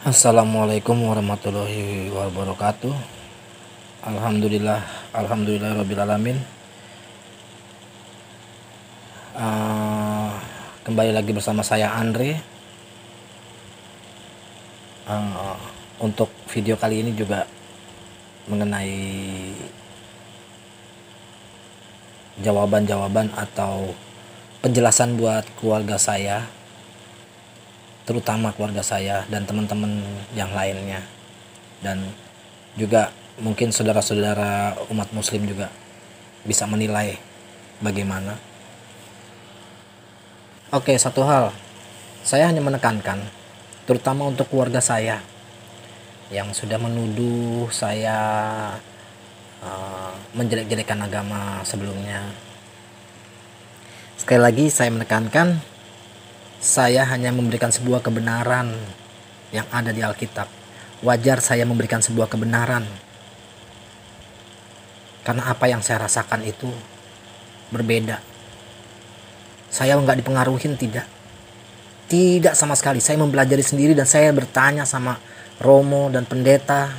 Assalamualaikum warahmatullahi wabarakatuh. Alhamdulillah rabbil alamin. Kembali lagi bersama saya Andre. Untuk video kali ini juga mengenai jawaban-jawaban atau penjelasan buat keluarga saya, terutama keluarga saya dan teman-teman yang lainnya, dan juga mungkin saudara-saudara umat muslim juga bisa menilai bagaimana. Oke, satu hal saya hanya menekankan, terutama untuk keluarga saya yang sudah menuduh saya menjelek-jelekan agama sebelumnya. Sekali lagi saya menekankan, saya hanya memberikan sebuah kebenaran yang ada di Alkitab. Wajar saya memberikan sebuah kebenaran, karena apa yang saya rasakan itu berbeda. Saya nggak dipengaruhin, tidak sama sekali. Saya mempelajari sendiri dan saya bertanya sama romo dan pendeta,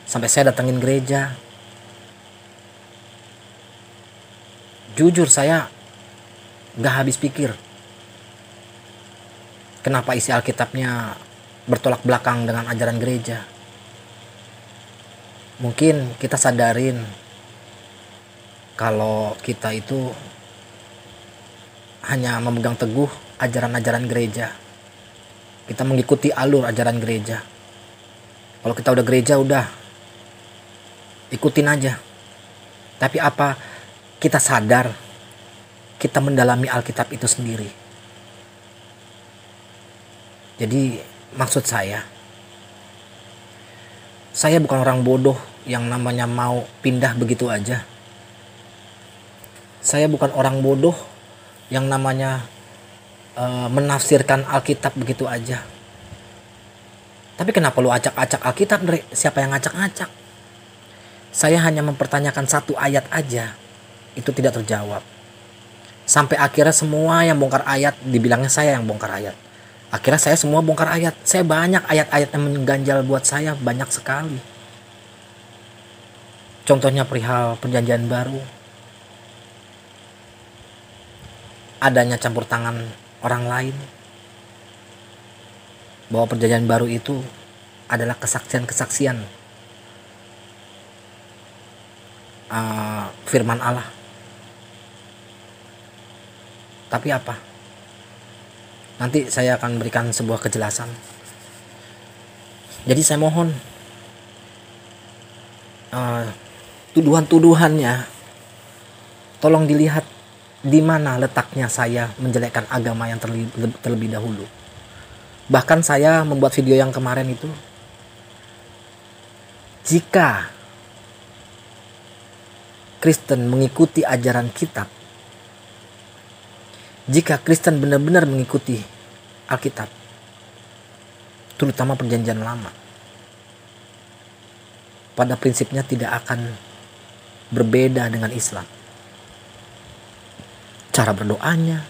sampai saya datangin gereja. Jujur saya nggak habis pikir kenapa isi Alkitabnya bertolak belakang dengan ajaran gereja. Mungkin kita sadarin kalau kita itu hanya memegang teguh ajaran-ajaran gereja. Kita mengikuti alur ajaran gereja. Kalau kita udah gereja, udah ikutin aja. Tapi apa kita sadar kita mendalami Alkitab itu sendiri? Jadi maksud saya bukan orang bodoh yang namanya mau pindah begitu aja. Saya bukan orang bodoh yang namanya menafsirkan Alkitab begitu aja. Tapi kenapa lu acak-acak Alkitab, Dre? Siapa yang acak-acak? Saya hanya mempertanyakan satu ayat aja, itu tidak terjawab. Sampai akhirnya semua yang bongkar ayat dibilangnya saya yang bongkar ayat. Akhirnya saya semua bongkar ayat. Saya banyak ayat-ayat yang mengganjal buat saya, banyak sekali. Contohnya perihal perjanjian baru, adanya campur tangan orang lain, bahwa perjanjian baru itu adalah kesaksian-kesaksian firman Allah. Tapi apa? Nanti saya akan berikan sebuah kejelasan. Jadi saya mohon tuduhan-tuduhannya tolong dilihat di mana letaknya saya menjelekkan agama yang terlebih dahulu. Bahkan saya membuat video yang kemarin itu, jika Kristen mengikuti ajaran kitab, jika Kristen benar-benar mengikuti Alkitab, terutama perjanjian lama, pada prinsipnya tidak akan berbeda dengan Islam. Cara berdoanya,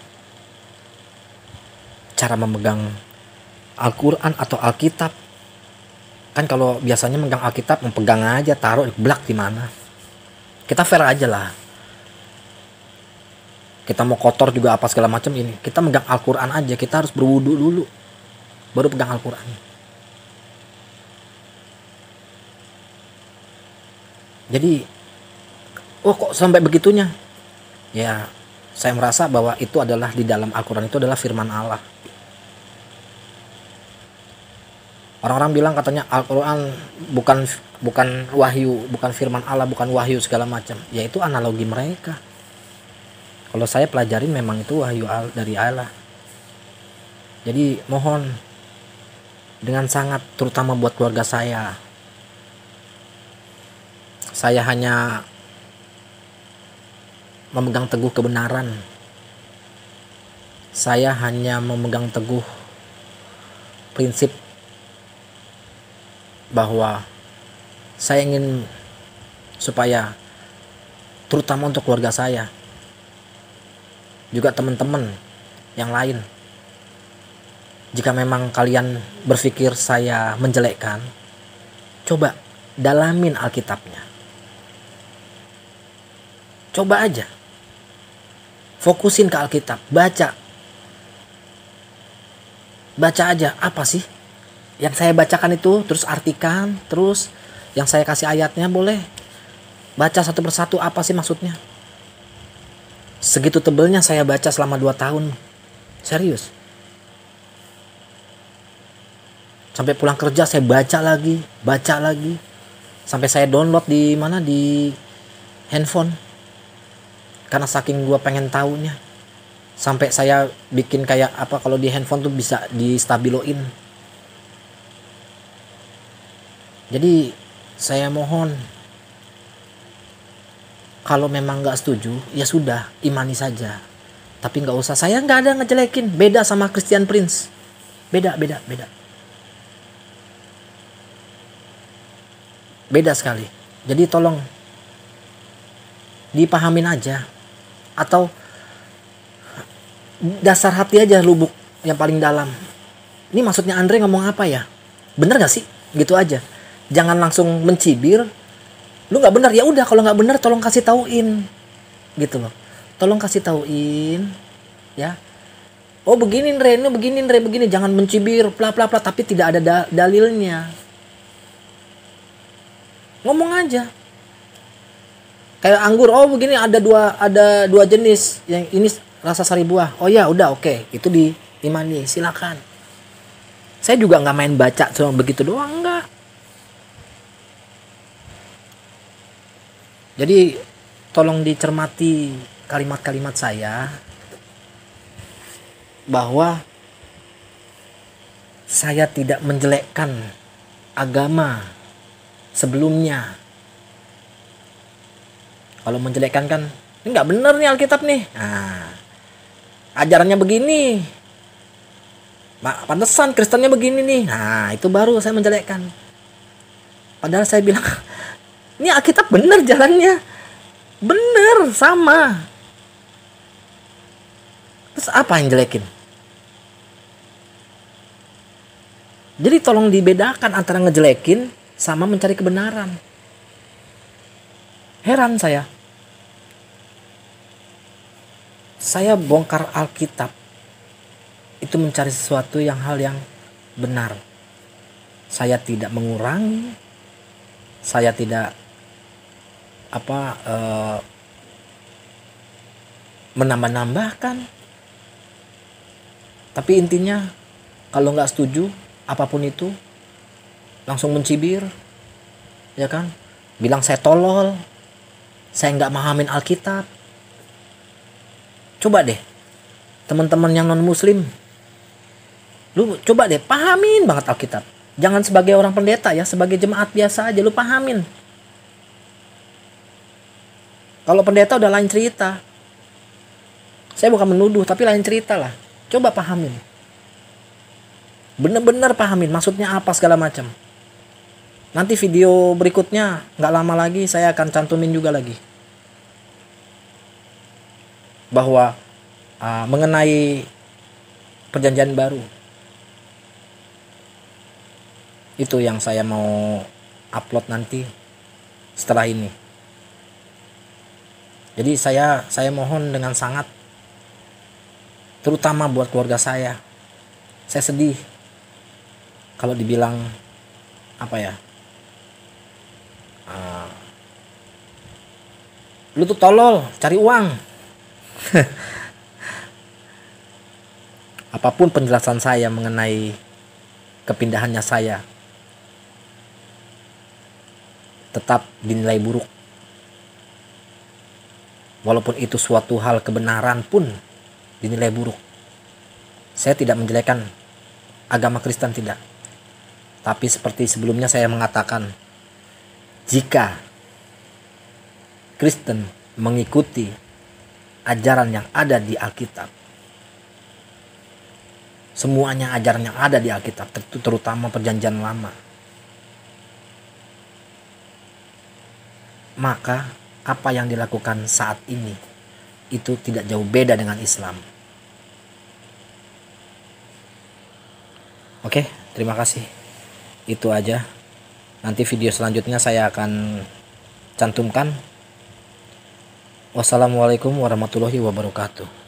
cara memegang Al-Quran atau Alkitab. Kan kalau biasanya megang Alkitab, mempegang aja, taruh blak di mana. Kita fair aja lah. Kita mau kotor juga apa segala macam ini, kita megang Al-Quran aja. Kita harus berwudu dulu, baru pegang Al-Quran. Jadi, kok sampai begitunya? Ya, saya merasa bahwa itu adalah di dalam Al-Quran itu adalah firman Allah. Orang-orang bilang katanya Al-Quran bukan wahyu, bukan firman Allah, bukan wahyu segala macam. Ya itu analogi mereka. Kalau saya pelajarin memang itu wahyu dari Allah. Jadi mohon dengan sangat, terutama buat keluarga saya hanya memegang teguh kebenaran. Saya hanya memegang teguh prinsip bahwa Saya ingin supaya terutama untuk keluarga saya, juga teman-teman yang lain, jika memang kalian berpikir saya menjelekkan, coba dalamin Alkitabnya. Coba aja. Fokusin ke Alkitab, baca. Baca aja, apa sih yang saya bacakan itu, terus artikan, terus yang saya kasih ayatnya boleh. Baca satu persatu apa sih maksudnya. Segitu tebelnya saya baca selama 2 tahun. Serius. Sampai pulang kerja saya baca lagi. Sampai saya download di mana, di handphone. Karena saking gue pengen taunya. Sampai saya bikin kayak apa, kalau di handphone tuh bisa di stabiloin. Jadi saya mohon, kalau memang gak setuju, ya sudah, imani saja. Tapi gak usah, saya gak ada ngejelekin. Beda sama Christian Prince. Beda. Beda sekali. Jadi tolong dipahamin aja. Atau dasar hati aja, lubuk yang paling dalam. Ini maksudnya Andre ngomong apa ya? Bener gak sih? Gitu aja. Jangan langsung mencibir. Lu nggak benar, ya udah, kalau nggak benar tolong kasih tauin, gitu loh. Tolong kasih tauin, ya. Oh begini Andre, begini. Jangan mencibir, bla tapi tidak ada dalilnya. Ngomong aja. Kayak anggur, oh begini ada dua jenis, yang ini rasa sari buah. Oh ya udah, oke, itu diimani, silakan. Saya juga nggak main baca cuma begitu doang, enggak. Jadi tolong dicermati kalimat-kalimat saya, bahwa saya tidak menjelekkan agama sebelumnya. Kalau menjelekkan kan, ini nggak bener nih Alkitab nih. Nah, ajarannya begini. Pantesan Kristennya begini nih. Nah, itu baru saya menjelekkan. Padahal saya bilang, ini Alkitab bener jalannya. Bener, sama. Terus apa yang jelekin? Jadi tolong dibedakan antara ngejelekin sama mencari kebenaran. Heran saya. Saya bongkar Alkitab itu mencari sesuatu hal yang benar. Saya tidak mengurangi. Saya tidak menambah-nambahkan. Tapi intinya, kalau nggak setuju apapun itu, langsung mencibir, ya kan? Bilang saya tolol, saya nggak mahamin Alkitab. Coba deh, teman-teman yang non Muslim, lu coba deh pahamin banget Alkitab. Jangan sebagai orang pendeta ya, sebagai jemaat biasa aja lu pahamin. Kalau pendeta udah lain cerita. Saya bukan menuduh, tapi lain cerita lah. Coba pahamin. Bener-bener pahamin maksudnya apa segala macam. Nanti video berikutnya gak lama lagi saya akan cantumin juga lagi. Bahwa mengenai perjanjian baru. Itu yang saya mau upload nanti setelah ini. Jadi saya mohon dengan sangat, terutama buat keluarga saya sedih kalau dibilang apa ya, lu tuh tolol cari uang. Apapun penjelasan saya mengenai kepindahannya saya, tetap dinilai buruk. Walaupun itu suatu hal kebenaran pun dinilai buruk. Saya tidak menjelekkan agama Kristen, tidak. Tapi seperti sebelumnya saya mengatakan, jika Kristen mengikuti ajaran yang ada di Alkitab, semuanya ajaran yang ada di Alkitab, terutama perjanjian lama, maka apa yang dilakukan saat ini itu tidak jauh beda dengan Islam. Oke, terima kasih. Itu aja. Nanti video selanjutnya saya akan cantumkan. Wassalamualaikum warahmatullahi wabarakatuh.